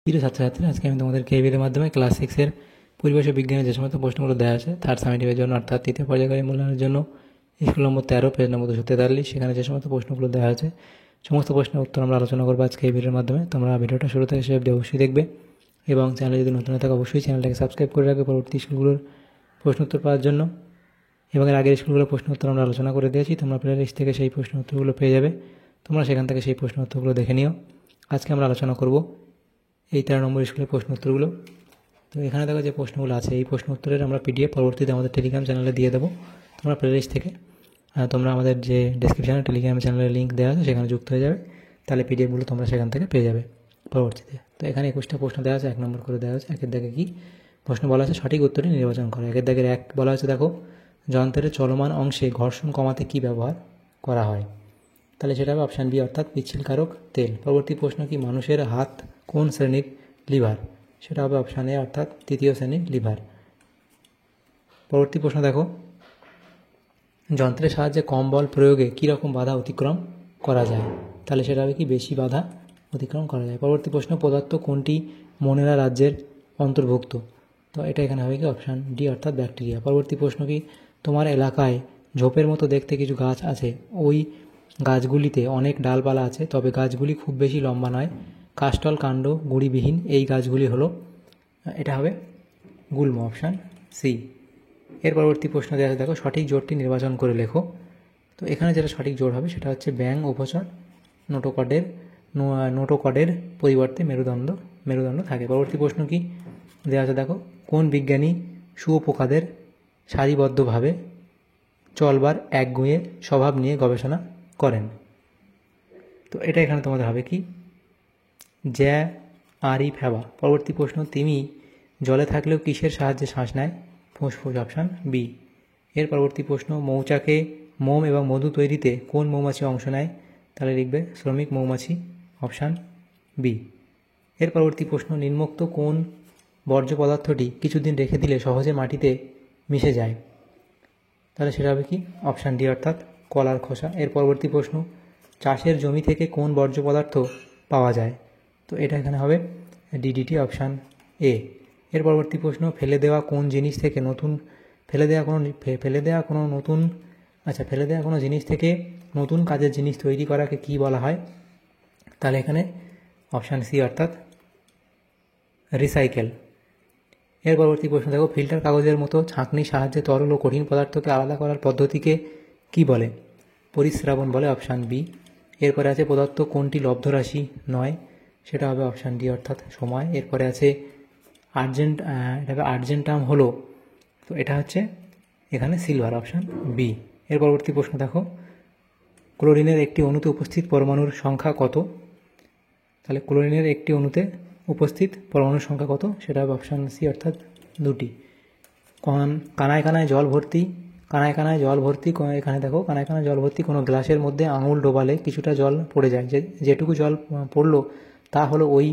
প্রিয় ছাত্রছাত্রী, আজকে আমি তোমাদের কেবিএর মাধ্যমে ক্লাস 6-এর পরিবেশ ও বিজ্ঞানের যে সমস্ত প্রশ্নগুলো দেওয়া আছে থার্ড সামেটিভের জন্য অর্থাৎ তৃতীয় পর্যায়কারী মূল্যায়নের জন্য স্কুল নম্বর 13 পেজ নম্বর 243, সেখানে যে সমস্ত প্রশ্নগুলো দেওয়া আছে সমস্ত প্রশ্নের উত্তর আমরা আলোচনা করবো আজকে এই ভিডিওর মাধ্যমে। তোমরা ভিডিওটা শুরু থেকে শেষ অবধি অবশ্যই দেখবে এবং চ্যানেলে যদি নতুন থাকে অবশ্যই চ্যানেলটাকে সাবস্ক্রাইব করে রাখবে পরবর্তী স্কুলগুলোর প্রশ্ন উত্তর পাওয়ার জন্য। এবং এর আগের স্কুলগুলোর প্রশ্ন উত্তর আমরা আলোচনা করে দিয়েছি, তোমরা প্লে লিস্ট থেকে সেই প্রশ্ন উত্তরগুলো পেয়ে যাবে, তোমরা সেখান থেকে সেই প্রশ্ন উত্তরগুলো দেখে নিও। আজকে আমরা আলোচনা করব এই 13 নম্বর স্কুলের প্রশ্ন উত্তরগুলো। তো এখানে দেখো যে প্রশ্নগুলো আছে এই প্রশ্ন উত্তরের আমরা পিডিএফ পরবর্তীতে আমাদের টেলিগ্রাম চ্যানেলে দিয়ে দেবো। তোমরা প্লে লিস্ট থেকে তোমরা আমাদের যে ডেসক্রিপশানে টেলিগ্রাম চ্যানেলের লিঙ্ক দেওয়া আছে সেখানে যুক্ত হয়ে যাবে, তাহলে পিডিএফগুলো তোমরা সেখান থেকে পেয়ে যাবে পরবর্তীতে। তো এখানে 21টা প্রশ্ন দেওয়া আছে, 1 নম্বর করে দেওয়া আছে। একের দাগে কি প্রশ্ন বলা আছে, সঠিক উত্তরটি নির্বাচন করো। একের দাগের 1 বলা আছে, দেখো যন্ত্রের চলমান অংশে ঘর্ষণ কমাতে কি ব্যবহার করা হয়, তাহলে সেটা হবে অপশান বি অর্থাৎ পিচ্ছিলকারক তেল। পরবর্তী প্রশ্ন কি মানুষের হাত কোন শ্রেণীর লিভার, সেটা হবে অপশান এ অর্থাৎ তৃতীয় শ্রেণীর লিভার। পরবর্তী প্রশ্ন দেখো যন্ত্রের সাহায্যে কম বল প্রয়োগে কীরকম বাধা অতিক্রম করা যায়, তাহলে সেটা হবে কি বেশি বাধা অতিক্রম করা যায়। পরবর্তী প্রশ্ন পদার্থ কোনটি মোনেরা রাজ্যের অন্তর্ভুক্ত, তো এটা এখানে হবে কি অপশান ডি অর্থাৎ ব্যাকটেরিয়া। পরবর্তী প্রশ্ন কি তোমার এলাকায় ঝোপের মতো দেখতে কিছু গাছ আছে, ওই গাছগুলিতে অনেক ডালপালা আছে তবে গাছগুলি খুব বেশি লম্বা নয়, কাষ্ঠল কাণ্ড গুঁড়িবিহীন, এই গাছগুলি হলো, এটা হবে গুল্ম অপশান সি। এর পরবর্তী প্রশ্ন দেওয়া আছে, দেখো সঠিক জোড়টি নির্বাচন করে লেখো। তো এখানে যেটা সঠিক জোড় হবে সেটা হচ্ছে ব্যাং উভচর নোটোকডের পরিবর্তে মেরুদণ্ড থাকে। পরবর্তী প্রশ্ন কি দেওয়া আছে, দেখো কোন বিজ্ঞানী শুঁয়োপোকাদের সারিবদ্ধভাবে চলবার একগুঁয়ে স্বভাব নিয়ে গবেষণা করেন, তো এটা এখানে তোমাদের হবে কি জ্যা আরি ফেবা। পরবর্তী প্রশ্ন তিমি জলে থাকলেও কিসের সাহায্যে শ্বাস নেয়, ফুসফুস অপশান বি। এর পরবর্তী প্রশ্ন মৌচাকে মোম এবং মধু তৈরিতে কোন মৌমাছি অংশ নেয়, তাহলে লিখবে শ্রমিক মৌমাছি অপশান বি। এর পরবর্তী প্রশ্ন নিম্নোক্ত কোন বর্জ্য পদার্থটি কিছুদিন রেখে দিলে সহজে মাটিতে মিশে যায়, তাহলে সেটা হবে কি অপশান ডি অর্থাৎ কলার খোসা। এর পরবর্তী প্রশ্ন চাষের জমি থেকে কোন বর্জ্য পদার্থ পাওয়া যায়, তো এটা এখানে হবে ডিডিটি অপশান এ। এর পরবর্তী প্রশ্ন ফেলে দেওয়া কোনো জিনিস থেকে নতুন কাজের জিনিস তৈরি করাকে কি বলা হয়, তাহলে এখানে অপশান সি অর্থাৎ রিসাইকেল। এর পরবর্তী প্রশ্ন দেখো ফিল্টার কাগজের মতো ছাঁকনির সাহায্যে তরল ও কঠিন পদার্থকে আলাদা করার পদ্ধতিকে কি বলে, পরিস্রাবণ বলে অপশান বি। এরপরে আছে পদার্থ কোনটি লব্ধরাশি নয়, সেটা হবে অপশান ডি অর্থাৎ সময়। এরপরে আছে আর্জেন্টাম হলো, তো এটা হচ্ছে এখানে সিলভার অপশান বি। এর পরবর্তী প্রশ্ন দেখো ক্লোরিনের একটি অণুতে উপস্থিত পরমাণুর সংখ্যা কত, তাহলে ক্লোরিনের একটি অণুতে উপস্থিত পরমাণুর সংখ্যা কত, সেটা হবে অপশান সি অর্থাৎ 2টি। কানায় কানায় জল ভর্তি, এখানে দেখো কানায় কানায় জল ভর্তি কোনো গ্লাসের মধ্যে আঙুল ডোবালে কিছুটা জল পড়ে যায়, যেটুকু জল পড়লো তা হলো ওই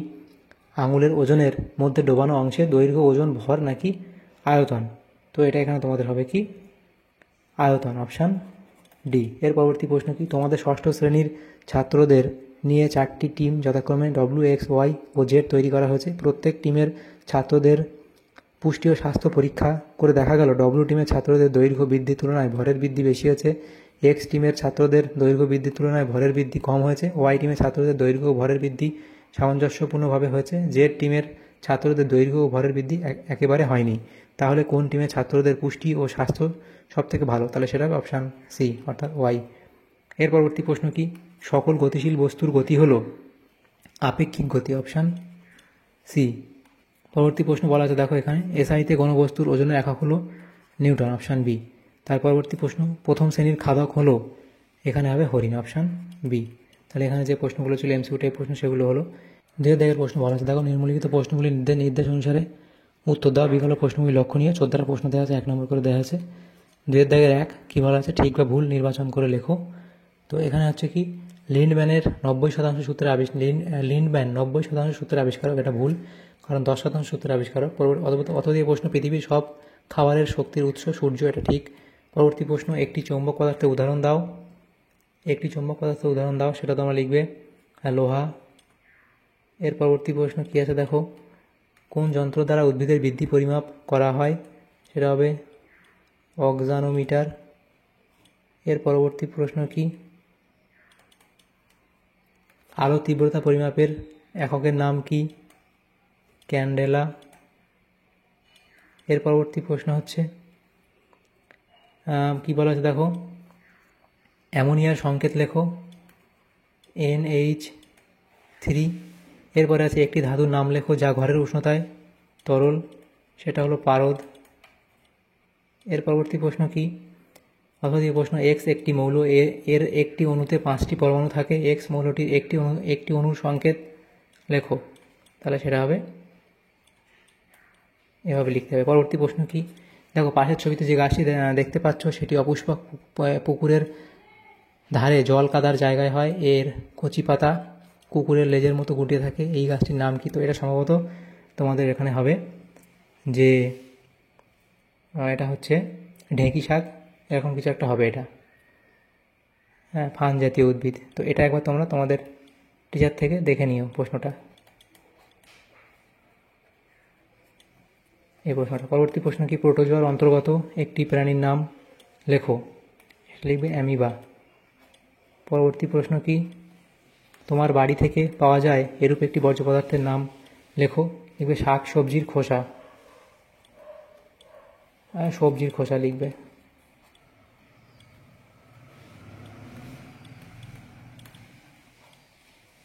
আঙুলের ওজনের মধ্যে ডোবানো অংশের দৈর্ঘ্য, ওজন, ভর নাকি আয়তন, তো এটা এখানে তোমাদের হবে কি আয়তন অপশান ডি। এর পরবর্তী প্রশ্ন কি তোমাদের ষষ্ঠ শ্রেণীর ছাত্রদের নিয়ে 4টি টিম যথাক্রমে ডব্লিউ, এক্স, ওয়াই ও জেড তৈরি করা হয়েছে। প্রত্যেক টিমের ছাত্রদের পুষ্টি ও স্বাস্থ্য পরীক্ষা করে দেখা গেল ডব্লিউ টিমের ছাত্রদের দৈর্ঘ্য বৃদ্ধির তুলনায় ভরের বৃদ্ধি বেশি হয়েছে, এক্স টিমের ছাত্রদের দৈর্ঘ্য বৃদ্ধির তুলনায় ভরের বৃদ্ধি কম হয়েছে, ওয়াই টিমের ছাত্রদের দৈর্ঘ্য ও ভরের বৃদ্ধি সামঞ্জস্যপূর্ণভাবে হয়েছে, জেড টিমের ছাত্রদের দৈর্ঘ্য ও ভরের বৃদ্ধি একেবারে হয়নি। তাহলে কোন টিমের ছাত্রদের পুষ্টি ও স্বাস্থ্য সবথেকে ভালো, তাহলে সেটা হবে অপশান সি অর্থাৎ ওয়াই। এর পরবর্তী প্রশ্ন কি সকল গতিশীল বস্তুর গতি হলো আপেক্ষিক গতি অপশান সি। পরবর্তী প্রশ্ন বলা আছে, দেখো এখানে এসআইতে গণবস্তুর ওজনের একক হলো নিউটন অপশান বি। তার পরবর্তী প্রশ্ন প্রথম শ্রেণীর খাদক হলো, এখানে হবে হরিণ অপশান বি। তাহলে এখানে যে প্রশ্নগুলো ছিল এমসিকিউ টাইপ প্রশ্ন সেগুলো হলো। 2 দাগের প্রশ্ন বলা আছে, দেখো নিম্নলিখিত প্রশ্নগুলি নির্দেশ অনুসারে উত্তর দেওয়া, বিকল্প প্রশ্নগুলি লক্ষণীয়। 14টা প্রশ্ন দেওয়া আছে, 1 নম্বর করে দেওয়া আছে। 2 দাগের 1 কী বলা আছে, ঠিক বা ভুল নির্বাচন করে লেখো। তো এখানে হচ্ছে কি লিন্ডম্যানের 90% সূত্রের লিন্ডম্যান 90% সূত্রের আবিষ্কারক, এটা ভুল, কারণ 10% সূত্রের আবিষ্কারক। অত দিয়ে প্রশ্ন পৃথিবীর সব খাবারের শক্তির উৎস সূর্য, এটা ঠিক। পরবর্তী প্রশ্ন একটি চৌম্বক পদার্থের উদাহরণ দাও, সেটা তোমরা লিখবে লোহা, এর পরবর্তী প্রশ্ন কী আছে দেখো, কোন যন্ত্র দ্বারা উদ্ভিদের বৃদ্ধি পরিমাপ করা হয়? সেটা হবে অক্সানোমিটার। এর পরবর্তী প্রশ্ন কি, আলো তীব্রতা পরিমাপের এককের নাম কি? ক্যান্ডেলা। এর পরবর্তী প্রশ্ন হচ্ছে কি বলা আছে দেখো, অ্যামোনিয়ার সংকেত লেখো। NH3। এরপরে আছে একটি ধাতুর নাম লেখো যা ঘরের উষ্ণতায় তরল, সেটা হলো পারদ। এর পরবর্তী প্রশ্ন কি, অথবা প্রশ্ন, এক্স একটি মৌল, এর একটি অণুতে 5টি পরমাণু থাকে, এক্স মৌলটির একটি অণুর সংকেত লেখো। তাহলে সেটা হবে এভাবে লিখতে হবে। পরবর্তী প্রশ্ন কি, দেখো পাশের ছবিতে যে গাছটি দেখতে পাচ্ছ সেটি অপুষ্পক পুকুরের ধারে জল কাদার জায়গায় হয়, এর কচি পাতা কুকুরের লেজের মতো গুটিয়ে থাকে, এই গাছটির নাম কি? তো এটা সম্ভবত তোমাদের এখানে হবে যে এটা হচ্ছে ঢেঁকি শাক, এরকম কিছু একটা হবে এটা, হ্যাঁ, ফান জাতীয় উদ্ভিদ। তো এটা একবার তোমরা তোমাদের টিচার থেকে দেখে নিও প্রশ্নটা, এই প্রশ্নটা। পরবর্তী প্রশ্ন কি, প্রোটোজোয়ার অন্তর্গত একটি প্রাণীর নাম লেখো। লিখবে অ্যামিবা। পরবর্তী প্রশ্ন কি, তোমার বাড়ি থেকে পাওয়া যায় এরূপ একটি বর্জ্য পদার্থের নাম লেখো। লিখবে শাক সবজির খোসা, সবজির খোসা লিখবে।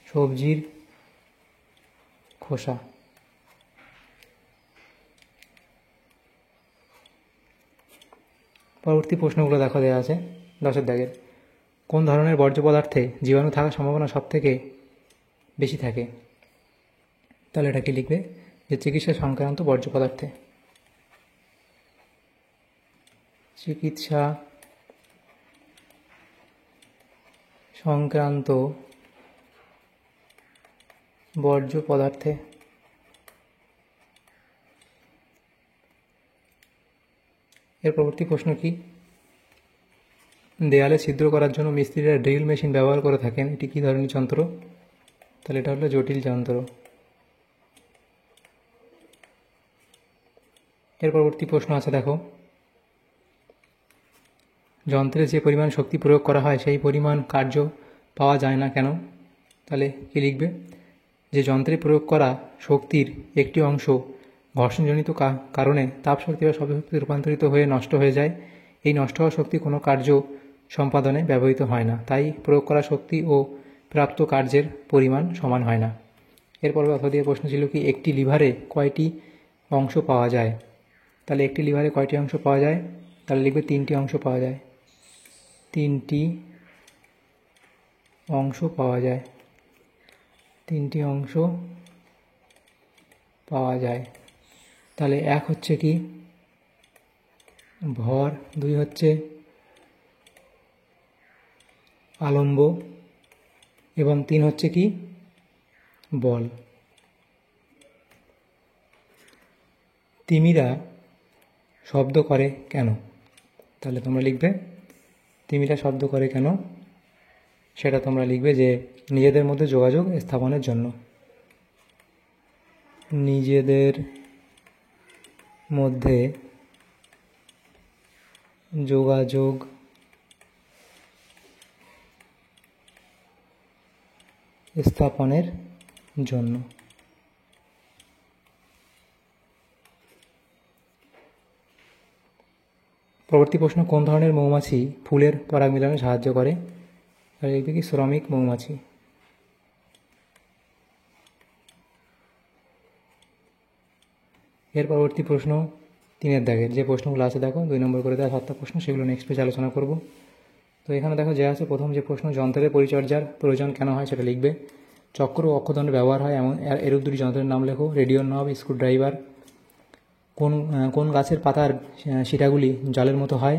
সবজির খোসা। পরবর্তী প্রশ্নগুলো দেখো দেওয়া আছে 10 দাগের, কোন ধরনের বর্জ্য পদার্থে জীবাণু থাকার সম্ভাবনা সবথেকে বেশি থাকে? তাহলে এটা কি লিখবে, যে চিকিৎসা সংক্রান্ত বর্জ্য পদার্থে। চিকিৎসা সংক্রান্ত বর্জ্য পদার্থে। এর পরবর্তী প্রশ্ন কি, দেয়ালে ছিদ্র করার জন্য মিস্ত্রিরা ড্রিল মেশিন ব্যবহার করে থাকেন, এটি কী ধরনের যন্ত্র? তাহলে এটা হলো জটিল যন্ত্র। এর পরবর্তী প্রশ্ন আছে দেখো, যন্ত্রে যে পরিমাণ শক্তি প্রয়োগ করা হয় সেই পরিমাণ কার্য পাওয়া যায় না কেন? তাহলে কি লিখবে, যে যন্ত্রে প্রয়োগ করা শক্তির একটি অংশ ঘর্ষণজনিত কারণে তাপ শক্তি বা শক্তিতে রূপান্তরিত হয়ে নষ্ট হয়ে যায়, এই নষ্ট হওয়া শক্তি কোনো কার্য সম্পাদনে ব্যবহৃত হয় না, তাই প্রয়োগ করা শক্তি ও প্রাপ্ত কার্যের পরিমাণ সমান হয় না। এরপর দিয়ে প্রশ্ন ছিল কি, একটি লিভারে কয়টি অংশ পাওয়া যায়? তাহলে একটি লিভারে কয়টি অংশ পাওয়া যায়? তাহলে লিখবে 3টি অংশ পাওয়া যায়, 3টি অংশ পাওয়া যায়, 3টি অংশ পাওয়া যায়। তাহলে 1 হচ্ছে কি ভর, 2 হচ্ছে আলম্ব এবং 3 হচ্ছে কি বল। তিমিরা শব্দ করে কেন? তাহলে তোমরা লিখবে তিমিরা শব্দ করে কেন, সেটা তোমরা লিখবে যে নিজেদের মধ্যে যোগাযোগ স্থাপনের জন্য, নিজেদের মধ্যে যোগাযোগ স্থাপনের জন্য। পরবর্তী প্রশ্ন, কোন ধরনের মৌমাছি ফুলের পরাগ মিলনে সাহায্য করে? আর লিখবে কি শ্রমিক মৌমাছি। এর পরবর্তী প্রশ্ন 3 দাগের যে প্রশ্নগুলো আছে দেখো 2 নম্বর করে দেওয়া 7টা প্রশ্ন, সেগুলো নেক্সট পেজে আলোচনা করব। তো এখানে দেখো যে আছে প্রথম যে প্রশ্ন, যন্ত্রের পরিচর্যার প্রয়োজন কেন হয় সেটা লিখবে। চক্র ও অক্ষদণ্ড ব্যবহার হয় এমন এরূপ 2টি যন্ত্রের নাম লেখো। রেডিও নব, স্ক্রুড্রাইভার। কোন গাছের পাতার শিরাগুলি জলের মতো হয়?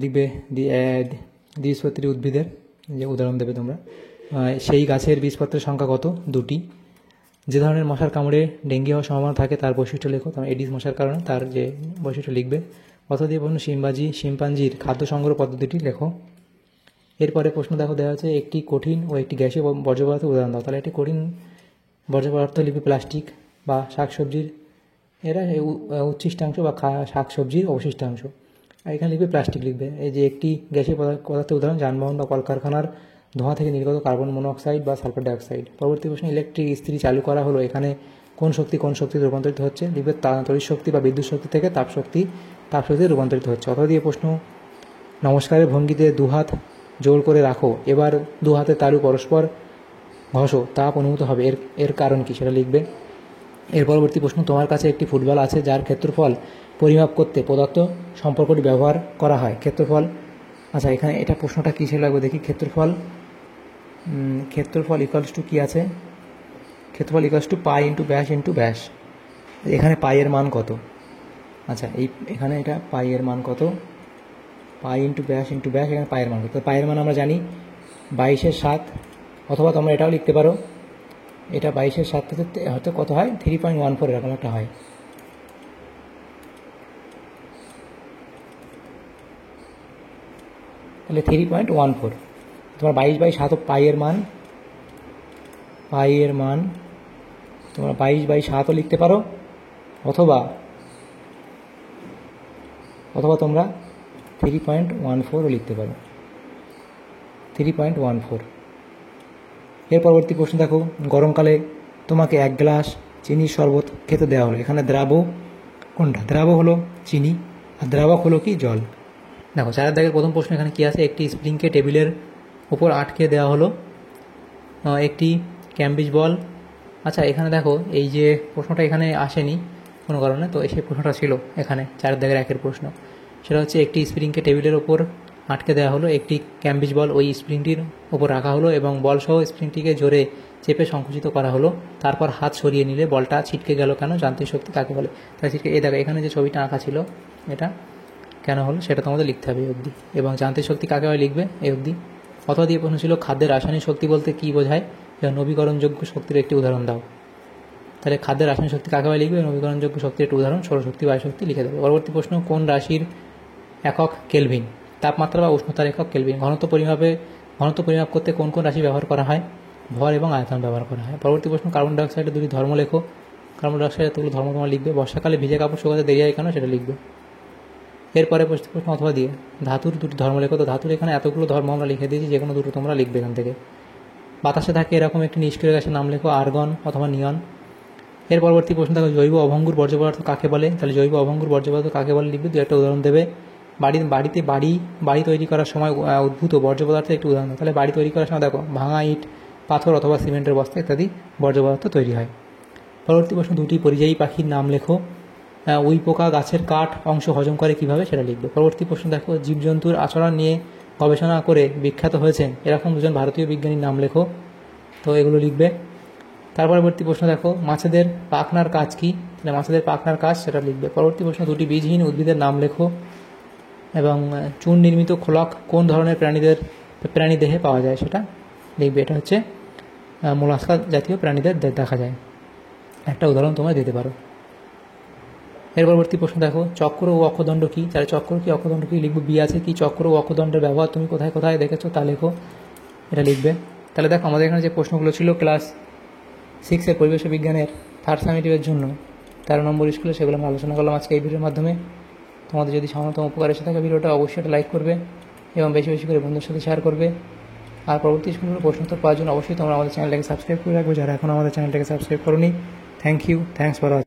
লিখবে দ্বিবীজপত্রী উদ্ভিদের যে উদাহরণ দেবে তোমরা। সেই গাছের বীজপত্রের সংখ্যা কত? 2টি। যে ধরনের মশার কামড়ে ডেঙ্গি হওয়ার সম্ভাবনা থাকে তার বৈশিষ্ট্য লেখো। তোমার এডিস মশার কারণে তার যে বৈশিষ্ট্য লিখবে। দিয়ে প্রশ্ন, শিম্পাঞ্জির খাদ্য সংগ্রহ পদ্ধতিটি লেখো। এরপরে প্রশ্ন দেখো দেওয়া আছে, একটি কঠিন ও একটি গ্যাসীয় বর্জ্য পদার্থের উদাহরণ দাও। তাহলে একটি কঠিন বর্জ্য পদার্থ লিখবে প্লাস্টিক বা শাকসবজির এরা উচ্ছিষ্টাংশ বা শাকসবজির অবশিষ্টাংশ। আর এখানে লিখবে প্লাস্টিক লিখবে। এই যে একটি গ্যাসীয় পদার্থের উদাহরণ যানবাহন বা কলকারখানার ধোঁয়া থেকে নির্গত কার্বন মনোক্সাইড বা সালফার ডাইঅক্সাইড। পরবর্তী প্রশ্ন, ইলেকট্রিক ইস্ত্রি চালু করা হলো, এখানে কোন শক্তিতে রূপান্তরিত হচ্ছে? লিখবে তড়িৎ শক্তি বা বিদ্যুৎ শক্তি থেকে তাপশক্তিতে রূপান্তরিত হচ্ছে। অথবা দিয়ে প্রশ্ন, নমস্কারের ভঙ্গিতে দুহাত জোর করে রাখো, এবার দু হাতের তালু পরস্পর ঘষো, তাপ অনুভূত হবে, এর কারণ কি সেটা লিখবে। এর পরবর্তী প্রশ্ন, তোমার কাছে একটি ফুটবল আছে যার ক্ষেত্রফল পরিমাপ করতে প্রদত্ত সম্পর্কটি ব্যবহার করা হয়। ক্ষেত্রফল, আচ্ছা এখানে এটা প্রশ্নটা কী ছিল লাগবে দেখি। ক্ষেত্রফল ইকুয়ালস টু কী আছে? ক্ষেত্রফল ইকুয়ালস টু পাই ইন্টু ব্যাস। এখানে পাইয়ের মান কত? আচ্ছা এখানে এটা পাইয়ের মান কত? পাই ইন্টু ব্যাস, এখানে পাইয়ের মান কত? পাইয়ের মান আমরা জানি 22/7, অথবা তোমরা এটাও লিখতে পারো, এটা 22/7 থেকে হয়তো কত হয়, 3.14 এরকম একটা হয়। তাহলে 3.14, তোমার 22/7 পাইয়ের মান তোমরা 22/7ও লিখতে পারো, অথবা তোমরা 3.14ও লিখতে পারো, 3.14। এর পরবর্তী প্রশ্ন দেখো, গরমকালে তোমাকে 1 গ্লাস চিনির শরবত খেতে দেওয়া হলো, এখানে দ্রাব কোনটা? দ্রাব হলো চিনি, আর দ্রাবক হলো কি? জল। দেখো 4 দাগের প্রথম প্রশ্ন এখানে কি আছে? একটি স্প্রিংকে টেবিলের উপর আটকে দেওয়া হলো, একটি ক্যাম্বিজ বল। আচ্ছা এখানে দেখো এই যে প্রশ্নটা এখানে আসেনি কোনো কারণে, তো সেই প্রশ্নটা ছিল এখানে 4 দাগের 1-এর প্রশ্ন। সেটা হচ্ছে, একটি স্প্রিংকে টেবিলের ওপর আটকে দেওয়া হলো, একটি ক্যাম্বিজ বল ওই স্প্রিংটির ওপর রাখা হলো এবং বলসহ স্প্রিংটিকে জোরে চেপে সংকুচিত করা হলো, তারপর হাত সরিয়ে নিলে বলটা ছিটকে গেল কেন? যান্ত্রিক শক্তি কাকে বলে? তাই ছিটকে, এই দেখো এখানে যে ছবিটা আঁকা ছিল এটা কেন হলো সেটা তোমাদের লিখতে হবে এই অবধি, এবং যান্ত্রিক শক্তি কাকে বলে লিখবে এই অবধি। অথবা দিয়ে প্রশ্ন ছিল, খাদ্যের রাসায়নিক শক্তি বলতে কী বোঝায়? নবীকরণযোগ্য শক্তির একটি উদাহরণ দাও। তাহলে খাদ্যের রাসায়নিক শক্তি কাকে বলে লিখবে, নবীকরণযোগ্য শক্তির একটি উদাহরণ সৌরশক্তি, বায়ুশক্তি লিখে দেবে। পরবর্তী প্রশ্ন, কোন রাশির একক কেলভিন? তাপমাত্রা বা উষ্ণতার একক কেলভিন। ঘনত্ব পরিমাপ করতে কোন রাশি ব্যবহার করা হয়? ভর এবং আয়তন ব্যবহার করা হয়। পরবর্তী প্রশ্ন, কার্বন ডাইঅক্সাইডের দুটি ধর্ম লেখো। কার্বন ডাইঅক্সাইডের দুটো ধর্ম তোমার লিখবে। বর্ষাকালে ভিজে কাপড় শুকাতে দেরি হয় কেন? সেটা লিখবে। এরপরে প্রশ্ন অথবা দিয়ে ধাতুর দুটি ধর্ম লেখো। তো ধাতুর এখানে এতগুলো ধর্ম আমরা লিখে দিয়েছি, যে কোনো দুটো তোমরা লিখবে এখান থেকে। বাতাসে থাকে এরকম একটি নিষ্ক্রিয় গ্যাসের নাম লেখো, আর্গন অথবা নিয়ন। এর পরবর্তী প্রশ্ন দেখো, জৈব অভঙ্গুর বর্জ্য পদার্থ কাকে বলে? তাহলে জৈব অভঙ্গুর বর্জ্য পদার্থ কাকে বলে লিখবে, দু একটা উদাহরণ দেবে। বাড়ি তৈরি করার সময় উদ্ভূত বর্জ্য পদার্থের একটি উদাহরণ। তাহলে বাড়ি তৈরি করার সময় দেখো ভাঙা ইট, পাথর অথবা সিমেন্টের বস্তা ইত্যাদি বর্জ্য পদার্থ তৈরি হয়। পরবর্তী প্রশ্ন, দুটি পরিযায়ী পাখির নাম লেখো। উই পোকা গাছের কাঠ অংশ হজম করে কিভাবে? সেটা লিখবে। পরবর্তী প্রশ্ন দেখো, জীবজন্তুর আচরণ নিয়ে গবেষণা করে বিখ্যাত হয়েছেন এরকম দুজন ভারতীয় বিজ্ঞানীর নাম লেখো। তো এগুলো লিখবে। তার পরবর্তী প্রশ্ন দেখো, মাছেদের পাখনার কাজ কি? তাহলে মাছেদের পাখনার কাজ সেটা লিখবে। পরবর্তী প্রশ্ন, দুটি বীজহীন উদ্ভিদের নাম লেখো এবং চুন নির্মিত খোলক কোন ধরনের প্রাণী দেহে পাওয়া যায় সেটা লিখবে। এটা হচ্ছে মোলাস্কা জাতীয় প্রাণীদের দেখা যায়। একটা উদাহরণ তোমরা দিতে পারো। এর পরবর্তী প্রশ্ন দেখো, চক্র ও অক্ষদণ্ড কি? তাহলে চক্র কি অক্ষদণ্ড কি লিখবো। বি আছে কি, চক্র ও অক্ষদণ্ডের ব্যবহার তুমি কোথায় কোথায় দেখেছো তা লেখো, এটা লিখবে। তাহলে দেখো আমাদের এখানে যে প্রশ্নগুলো ছিল ক্লাস 6-এর পরিবেশ বিজ্ঞানের 3rd সামেটিভের জন্য 13 নম্বর স্কুলে, সেগুলো আমরা আলোচনা করলাম আজকে এই ভিডিওর মাধ্যমে। তোমাদের যদি সামান্যতম উপকার এসে থাকে ভিডিওটা অবশ্যই একটা লাইক করবে এবং বেশি বেশি করে বন্ধুদের সাথে শেয়ার করবে। আর পরবর্তী স্কুলগুলো প্রশ্নোত্তর পাওয়ার জন্য অবশ্যই তোমরা আমাদের চ্যানেলটাকে সাবস্ক্রাইব করে রাখবে, যারা এখন আমাদের চ্যানেলটাকে সাবস্ক্রাইব করোনি। Thank you, thanks for watching.